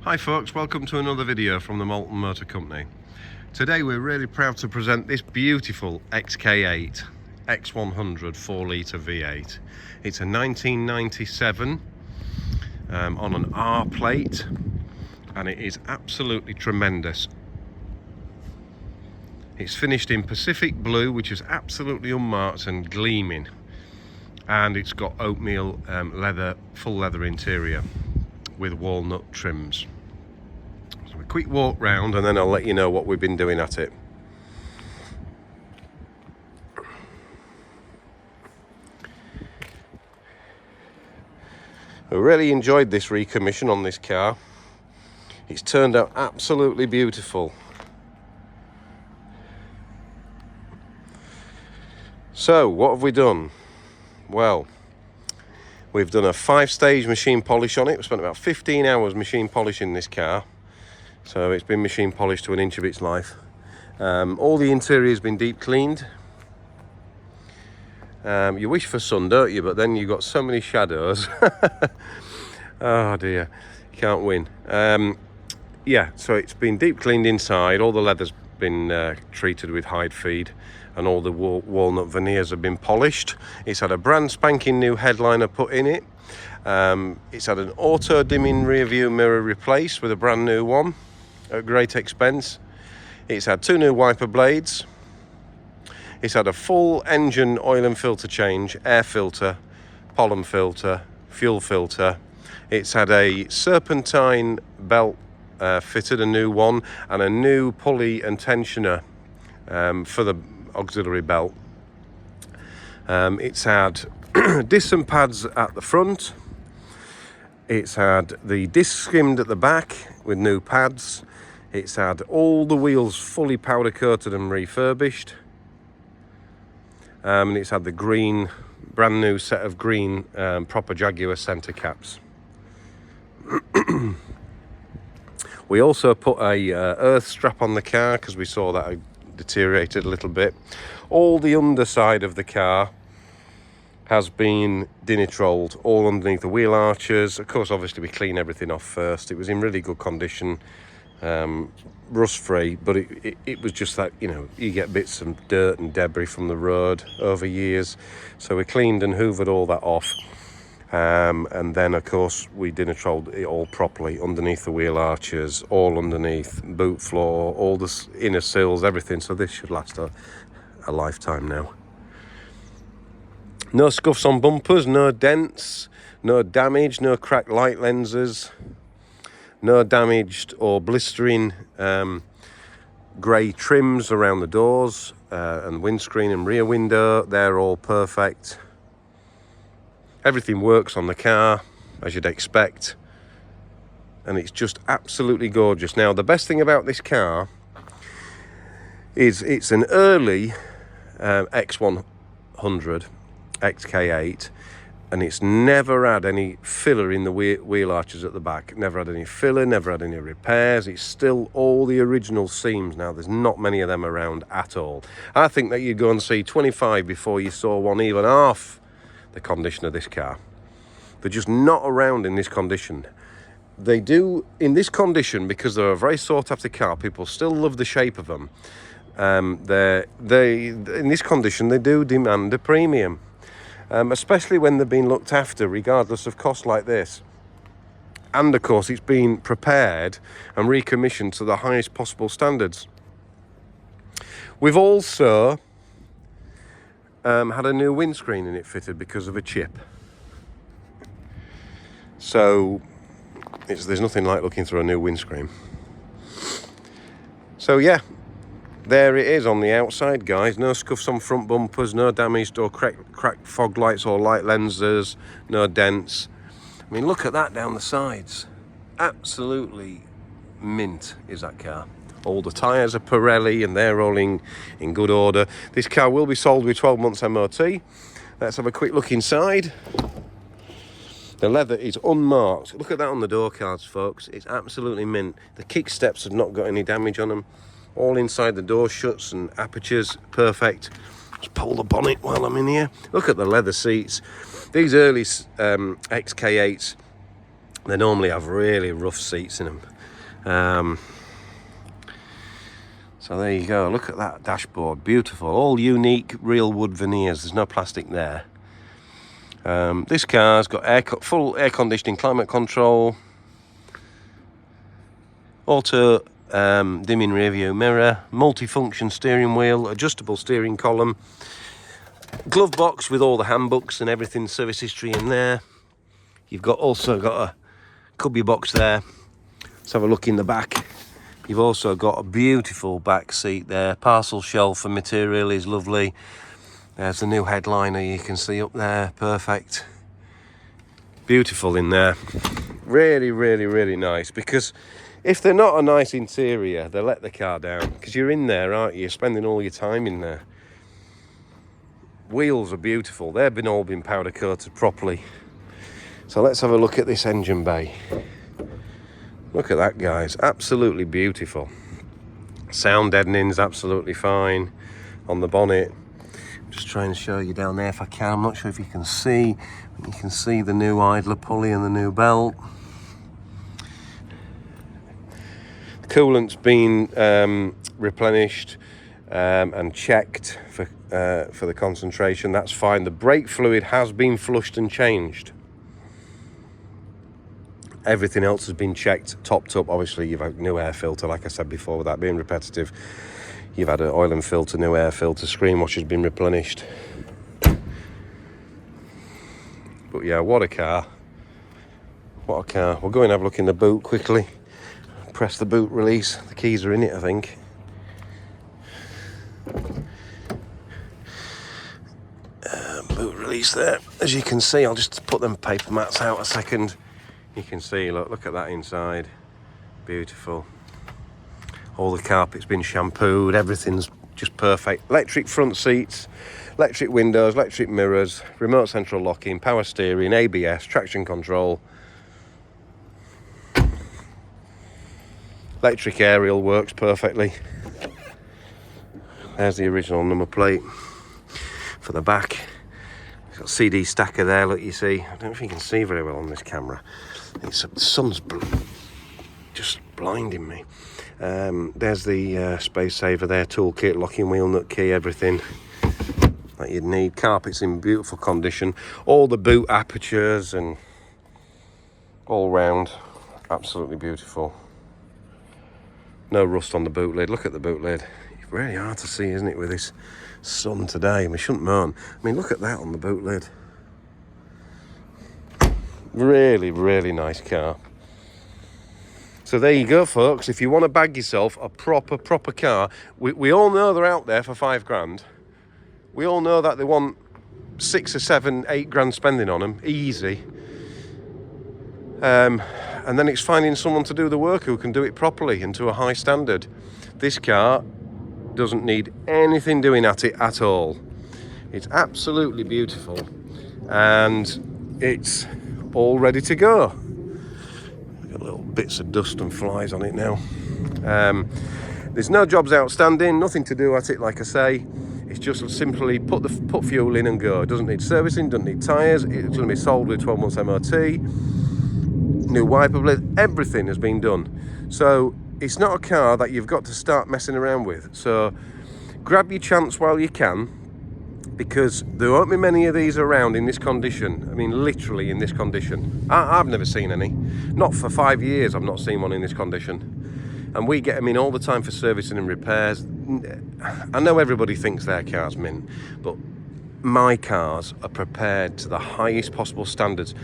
Hi folks, welcome to another video from the Malton Motor Company. Today we're really proud to present this beautiful XK8 X100 4 litre V8. It's a 1997 on an R plate and it is absolutely tremendous. It's finished in Pacific blue, which is absolutely unmarked and gleaming, and it's got oatmeal leather, full leather interior with walnut trims. So a quick walk round and then I'll let you know what we've been doing at it. We really enjoyed this recommission on this car. It's turned out absolutely beautiful. So what have we done? Well, we've done a 5-stage machine polish on it. We spent about 15 hours machine polishing this car. So it's been machine polished to an inch of its life. All the interior has been deep cleaned. You wish for sun, don't you? But then you've got so many shadows. Oh dear, you can't win. Yeah, so it's been deep cleaned inside. All the leather's been treated with hide feed, and all the walnut veneers have been polished. It's had a brand spanking new headliner put in it. It's had an auto dimming rear view mirror replaced with a brand new one at great expense. It's had 2 new wiper blades. It's had a full engine oil and filter change, air filter, pollen filter, fuel filter. It's had a serpentine belt fitted, a new one, and a new pulley and tensioner for the auxiliary belt. It's had disc and pads at the front. It's had the disc skimmed at the back with new pads. It's had all the wheels fully powder coated and refurbished. And it's had the green, brand new set of green proper Jaguar centre caps. We also put a earth strap on the car because we saw that had deteriorated a little bit. All the underside of the car has been dinitrolled, all underneath the wheel arches. Of course, obviously we clean everything off first. It was in really good condition, rust free, but it was just that, you know, you get bits of dirt and debris from the road over years. So we cleaned and hoovered all that off. And then of course we dinitrolled it all properly underneath the wheel arches, all underneath boot floor, all the inner sills, everything. So this should last a lifetime now. No scuffs on bumpers, no dents, no damage, no cracked light lenses, no damaged or blistering grey trims around the doors and windscreen and rear window. They're all perfect. Everything works on the car as you'd expect, and it's just absolutely gorgeous. Now, the best thing about this car is it's an early X100 XK8, and it's never had any filler in the wheel arches at the back. Never had any filler, never had any repairs. It's still all the original seams. Now, there's not many of them around at all. I think that you'd go and see 25 before you saw one even half the condition of this car. They're just not around in this condition. They do in this condition because they're a very sought after car. People still love the shape of them. They in this condition they do demand a premium, especially when they've been looked after regardless of cost like this. And of course it's been prepared and recommissioned to the highest possible standards. We've also had a new windscreen in it fitted because of a chip. So there's nothing like looking through a new windscreen. So yeah, there it is on the outside, guys. No scuffs on front bumpers, no damaged or cracked fog lights or light lenses, no dents. I mean, look at that down the sides. Absolutely mint is that car. All the tyres are Pirelli and they're all in good order. This car will be sold with 12 months MOT. Let's have a quick look inside. The leather is unmarked. Look at that on the door cards, folks. It's absolutely mint. The kick steps have not got any damage on them. All inside the door shuts and apertures, perfect. Just pull the bonnet while I'm in here. Look at the leather seats. These early XK8s They normally have really rough seats in them. So there you go, look at that dashboard, beautiful, all unique real wood veneers, there's no plastic there. This car's got full air conditioning, climate control, auto dimming rear view mirror, multifunction steering wheel, adjustable steering column, glove box with all the handbooks and everything, service history in there. You've also got a cubby box there. Let's have a look in the back. You've also got a beautiful back seat there. Parcel shelf and material is lovely. There's the new headliner you can see up there, perfect. Beautiful in there. Really, really, really nice, because if they're not a nice interior, they let the car down, because you're in there, aren't you? You're spending all your time in there. Wheels are beautiful. They've all been powder coated properly. So let's have a look at this engine bay. Look at that, guys, absolutely beautiful. Sound deadening's absolutely fine on the bonnet. Just trying to show you down there if I can. I'm not sure if you can see. You can see the new idler pulley and the new belt. The coolant's been replenished and checked for the concentration. That's fine. The brake fluid has been flushed and changed. Everything else has been checked, topped up. Obviously, you've had a new air filter, like I said before, without being repetitive. You've had an oil and filter, new air filter, screen wash has been replenished. But yeah, what a car. What a car. We'll go and have a look in the boot quickly. Press the boot release. The keys are in it, I think. Boot release there. As you can see, I'll just put them paper mats out a second. You can see, look at that inside. Beautiful. All the carpet's been shampooed, everything's just perfect. Electric front seats, electric windows, electric mirrors, remote central locking, power steering, ABS, traction control. Electric aerial works perfectly. There's the original number plate for the back. It's got CD stacker there, look, you see. I don't know if you can see very well on this camera. The sun's just blinding me. There's the space saver there, toolkit, locking wheel nut key, everything that you'd need. Carpet's in beautiful condition. All the boot apertures and all round, absolutely beautiful. No rust on the boot lid. Look at the boot lid. It's really hard to see, isn't it, with this sun today? We shouldn't moan. I mean, look at that on the boot lid. Really, really nice car. So there you go, folks. If you want to bag yourself a proper car, we all know they're out there for £5,000. We all know that they want 6 or 7, 8 grand spending on them, easy. And then it's finding someone to do the work who can do it properly and to a high standard. This car doesn't need anything doing at it at all. It's absolutely beautiful, and it's all ready to go. Got little bits of dust and flies on it now. There's no jobs outstanding, nothing to do at it, like I say. It's just simply put fuel in and go. It doesn't need servicing, doesn't need tyres. It's going to be sold with 12 months MOT. New wiper blade, everything has been done. So it's not a car that you've got to start messing around with. So grab your chance while you can, because there won't be many of these around in this condition. I mean, literally in this condition. I've never seen any. Not for 5 years I've not seen one in this condition. And we get them in all the time for servicing and repairs. I know everybody thinks their car's mint, but my cars are prepared to the highest possible standards.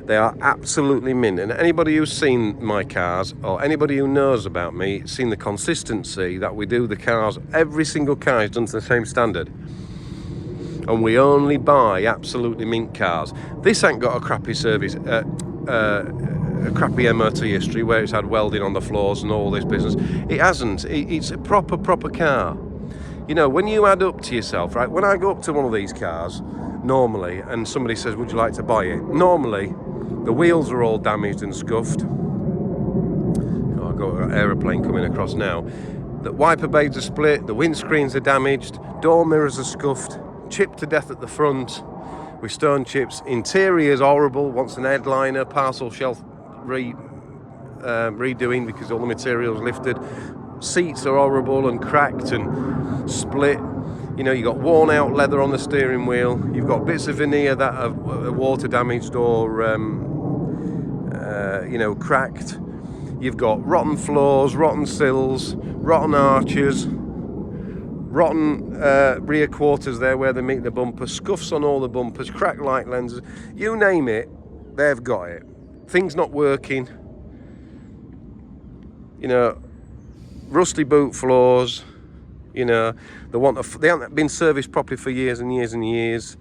They are absolutely mint, and anybody who's seen my cars, or anybody who knows about me, seen the consistency that we do the cars. Every single car is done to the same standard, and we only buy absolutely mint cars. This ain't got a crappy service, a crappy MOT history where it's had welding on the floors and all this business. It hasn't. It's a proper car. You know, when you add up to yourself, right, when I go up to one of these cars normally and somebody says, would you like to buy it? Normally the wheels are all damaged and scuffed. Oh, I've got an aeroplane coming across now. The wiper blades are split, the windscreens are damaged, door mirrors are scuffed, chipped to death at the front with stone chips. Interior's horrible, wants an headliner, parcel shelf redoing because all the material's lifted. Seats are horrible and cracked and split. You know, you've got worn out leather on the steering wheel. You've got bits of veneer that are water damaged or you know, cracked. You've got rotten floors, rotten sills, rotten arches, rotten rear quarters there where they meet the bumper, scuffs on all the bumpers, cracked light lenses. You name it, they've got it. Things not working. You know, rusty boot floors. You know, they haven't been serviced properly for years and years and years.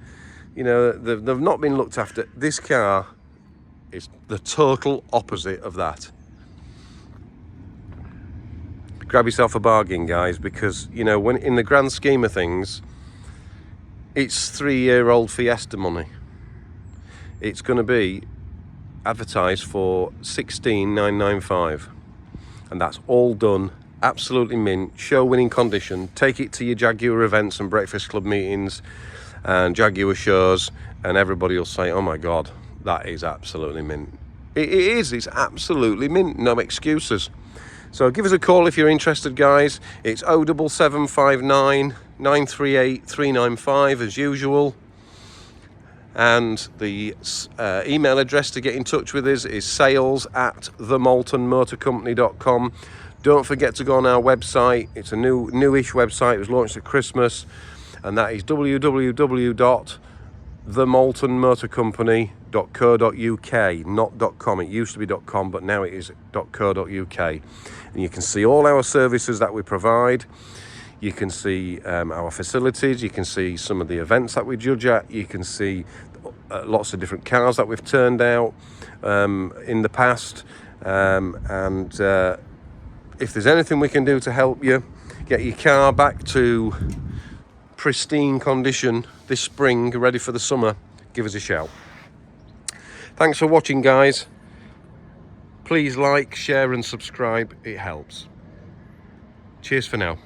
You know, they've not been looked after. This car is the total opposite of that. Grab yourself a bargain, guys, because, you know, when in the grand scheme of things, it's 3-year-old Fiesta money. It's going to be advertised for $16,995, and that's all done absolutely mint, show winning condition. Take it to your Jaguar events and Breakfast Club meetings and Jaguar shows, and everybody will say, oh my god, that is absolutely mint. It is, it's absolutely mint, no excuses. So give us a call if you're interested, guys. It's 07759 938 395 as usual. And the email address to get in touch with us is sales@themaltonmotorcompany.com. Don't forget to go on our website. It's a newish website. It was launched at Christmas, and that is www.themaltonmotorcompany.co.uk, not .com. It used to be .com, but now it is .co.uk. And you can see all our services that we provide. You can see our facilities. You can see some of the events that we judge at. You can see lots of different cars that we've turned out in the past. If there's anything we can do to help you get your car back to pristine condition this spring, ready for the summer, give us a shout. Thanks for watching, guys. Please like, share and subscribe. It helps. Cheers for now.